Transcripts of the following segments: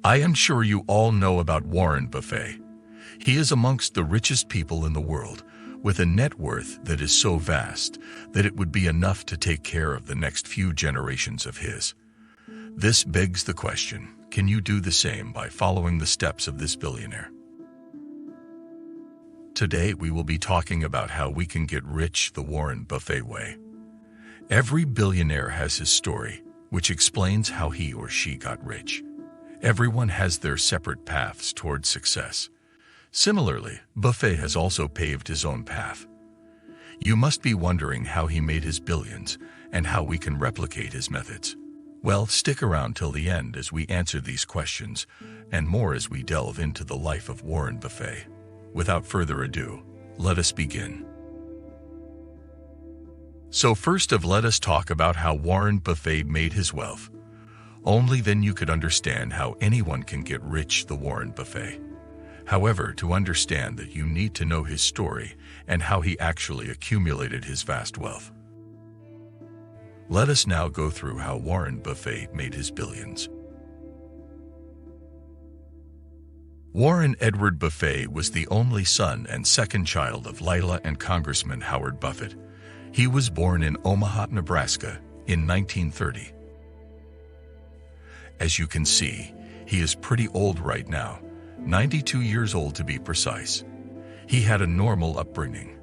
I am sure you all know about Warren Buffett. He is amongst the richest people in the world, with a net worth that is so vast that it would be enough to take care of the next few generations of his. This begs the question, can you do the same by following the steps of this billionaire? Today we will be talking about how we can get rich the Warren Buffett way. Every billionaire has his story, which explains how he or she got rich. Everyone has their separate paths towards success. Similarly, Buffett has also paved his own path. You must be wondering how he made his billions and how we can replicate his methods. Well, stick around till the end as we answer these questions and more as we delve into the life of Warren Buffett. Without further ado, let us begin. So let us talk about how Warren Buffett made his wealth. Only then you could understand how anyone can get rich the Warren Buffett. However, to understand that you need to know his story and how he actually accumulated his vast wealth. Let us now go through how Warren Buffett made his billions. Warren Edward Buffett was the only son and second child of Lila and Congressman Howard Buffett. He was born in Omaha, Nebraska in 1930. As you can see, he is pretty old right now, 92 years old to be precise. He had a normal upbringing,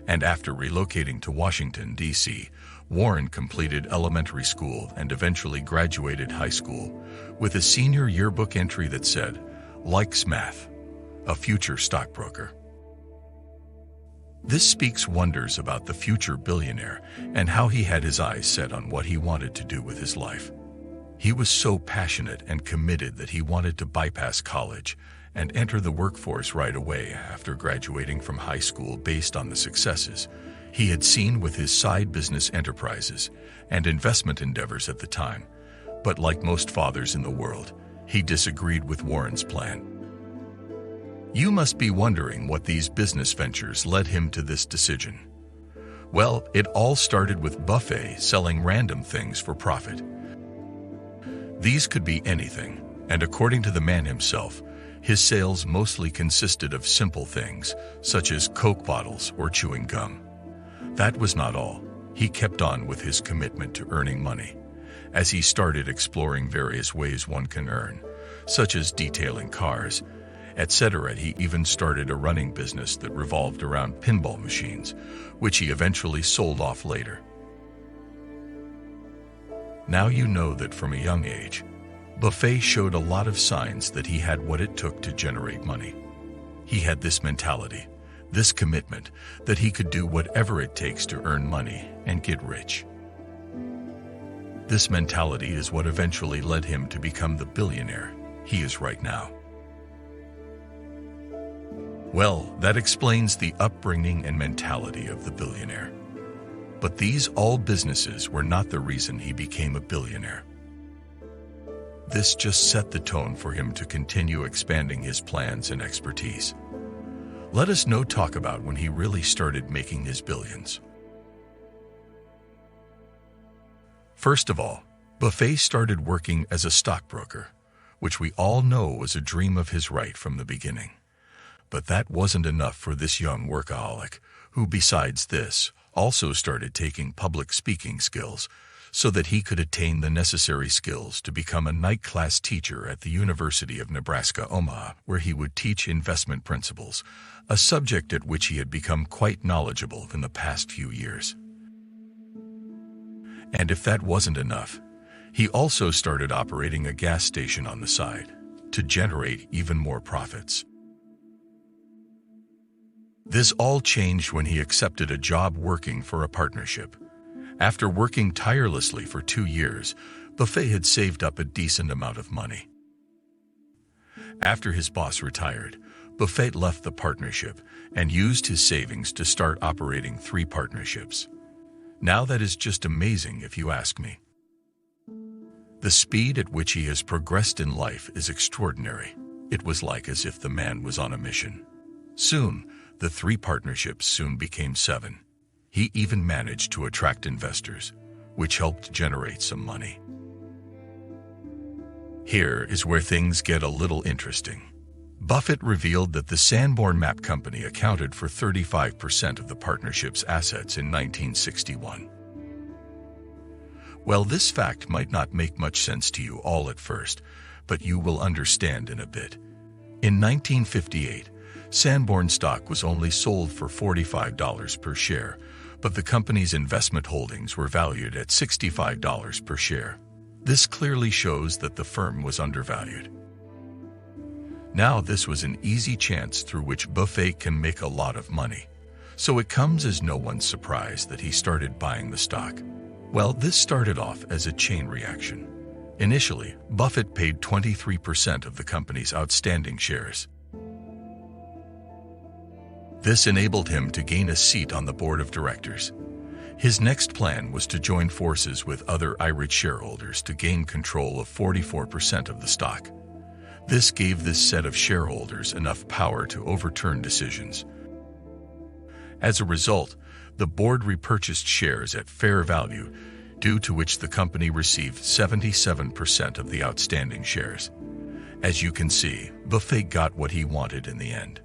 and after relocating to Washington, D.C., Warren completed elementary school and eventually graduated high school with a senior yearbook entry that said, "Likes math, a future stockbroker." This speaks wonders about the future billionaire and how he had his eyes set on what he wanted to do with his life. He was so passionate and committed that he wanted to bypass college and enter the workforce right away after graduating from high school based on the successes he had seen with his side business enterprises and investment endeavors at the time. But like most fathers in the world, he disagreed with Warren's plan. You must be wondering what these business ventures led him to this decision. Well, it all started with Buffett selling random things for profit. These could be anything, and according to the man himself, his sales mostly consisted of simple things, such as Coke bottles or chewing gum. That was not all. He kept on with his commitment to earning money, as he started exploring various ways one can earn, such as detailing cars, etc. He even started a running business that revolved around pinball machines, which he eventually sold off later. Now you know that from a young age, Buffett showed a lot of signs that he had what it took to generate money. He had this mentality, this commitment, that he could do whatever it takes to earn money and get rich. This mentality is what eventually led him to become the billionaire he is right now. Well, that explains the upbringing and mentality of the billionaire. But these all businesses were not the reason he became a billionaire. This just set the tone for him to continue expanding his plans and expertise. Let us now talk about when he really started making his billions. First of all, Buffett started working as a stockbroker, which we all know was a dream of his right from the beginning. But that wasn't enough for this young workaholic, who besides this, also started taking public speaking skills so that he could attain the necessary skills to become a night class teacher at the University of Nebraska, Omaha, where he would teach investment principles, a subject at which he had become quite knowledgeable in the past few years. And if that wasn't enough, he also started operating a gas station on the side to generate even more profits. This all changed when he accepted a job working for a partnership. After working tirelessly for 2 years, Buffett had saved up a decent amount of money. After his boss retired, Buffett left the partnership and used his savings to start operating 3 partnerships. Now that is just amazing if you ask me. The speed at which he has progressed in life is extraordinary. It was like as if the man was on a mission. Soon, the 3 partnerships soon became 7. He even managed to attract investors, which helped generate some money. Here is where things get a little interesting. Buffett revealed that the Sanborn Map Company accounted for 35% of the partnership's assets in 1961. Well, this fact might not make much sense to you all at first, but you will understand in a bit. In 1958, Sanborn stock was only sold for $45 per share, but the company's investment holdings were valued at $65 per share. This clearly shows that the firm was undervalued. Now, this was an easy chance through which Buffett can make a lot of money. So it comes as no one's surprise that he started buying the stock. Well, this started off as a chain reaction. Initially, Buffett paid 23% of the company's outstanding shares. This enabled him to gain a seat on the board of directors. His next plan was to join forces with other Irish shareholders to gain control of 44% of the stock. This gave this set of shareholders enough power to overturn decisions. As a result, the board repurchased shares at fair value, due to which the company received 77% of the outstanding shares. As you can see, Buffett got what he wanted in the end.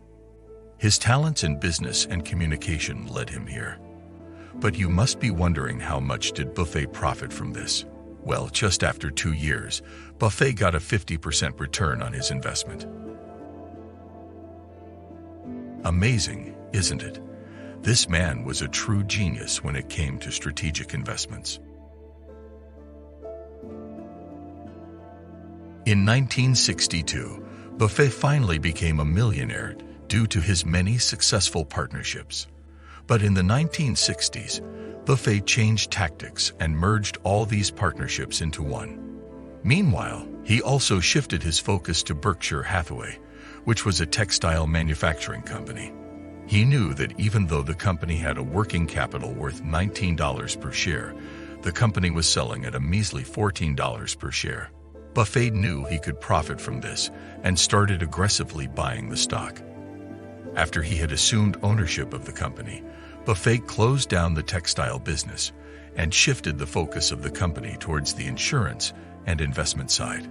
His talents in business and communication led him here. But you must be wondering, how much did Buffett profit from this? Well, just after 2 years, Buffett got a 50% return on his investment. Amazing, isn't it? This man was a true genius when it came to strategic investments. In 1962, Buffett finally became a millionaire due to his many successful partnerships. But in the 1960s, Buffett changed tactics and merged all these partnerships into one. Meanwhile, he also shifted his focus to Berkshire Hathaway, which was a textile manufacturing company. He knew that even though the company had a working capital worth $19 per share, the company was selling at a measly $14 per share. Buffett knew he could profit from this and started aggressively buying the stock. After he had assumed ownership of the company, Buffett closed down the textile business and shifted the focus of the company towards the insurance and investment side.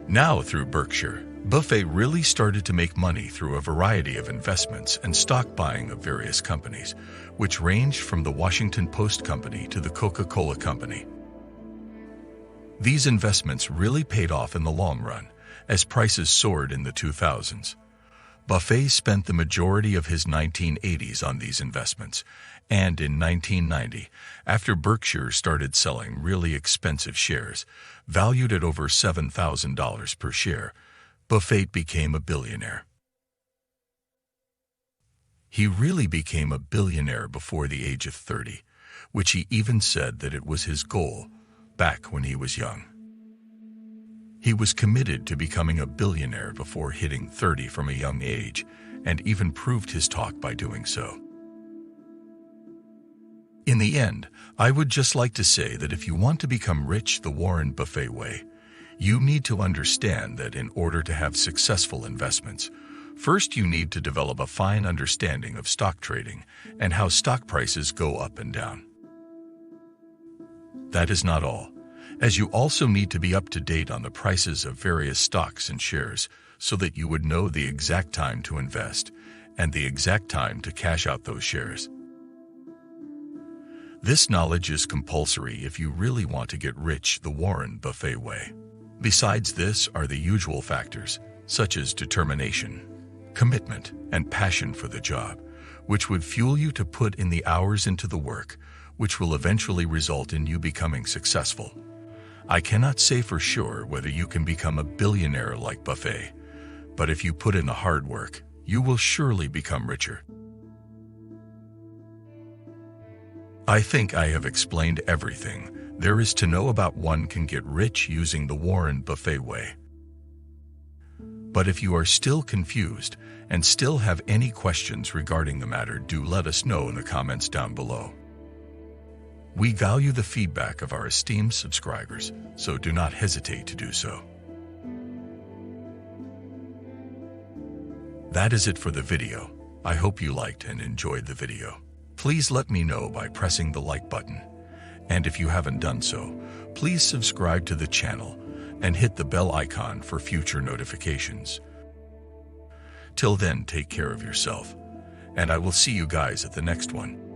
Now, through Berkshire, Buffett really started to make money through a variety of investments and stock buying of various companies, which ranged from the Washington Post Company to the Coca-Cola Company. These investments really paid off in the long run, as prices soared in the 2000s. Buffett spent the majority of his 1980s on these investments, and in 1990, after Berkshire started selling really expensive shares, valued at over $7,000 per share, Buffett became a billionaire. He really became a billionaire before the age of 30, which he even said that it was his goal back when he was young. He was committed to becoming a billionaire before hitting 30 from a young age, and even proved his talk by doing so. In the end, I would just like to say that if you want to become rich the Warren Buffett way, you need to understand that in order to have successful investments, first you need to develop a fine understanding of stock trading and how stock prices go up and down. That is not all, as you also need to be up to date on the prices of various stocks and shares so that you would know the exact time to invest and the exact time to cash out those shares. This knowledge is compulsory if you really want to get rich the Warren Buffett way. Besides this are the usual factors, such as determination, commitment, and passion for the job, which would fuel you to put in the hours into the work, which will eventually result in you becoming successful. I cannot say for sure whether you can become a billionaire like Buffett, but if you put in the hard work, you will surely become richer. I think I have explained everything there is to know about one can get rich using the Warren Buffett way. But if you are still confused and still have any questions regarding the matter, do let us know in the comments down below. We value the feedback of our esteemed subscribers, so do not hesitate to do so. That is it for the video. I hope you liked and enjoyed the video. Please let me know by pressing the like button. And if you haven't done so, please subscribe to the channel and hit the bell icon for future notifications. Till then, take care of yourself, and I will see you guys at the next one.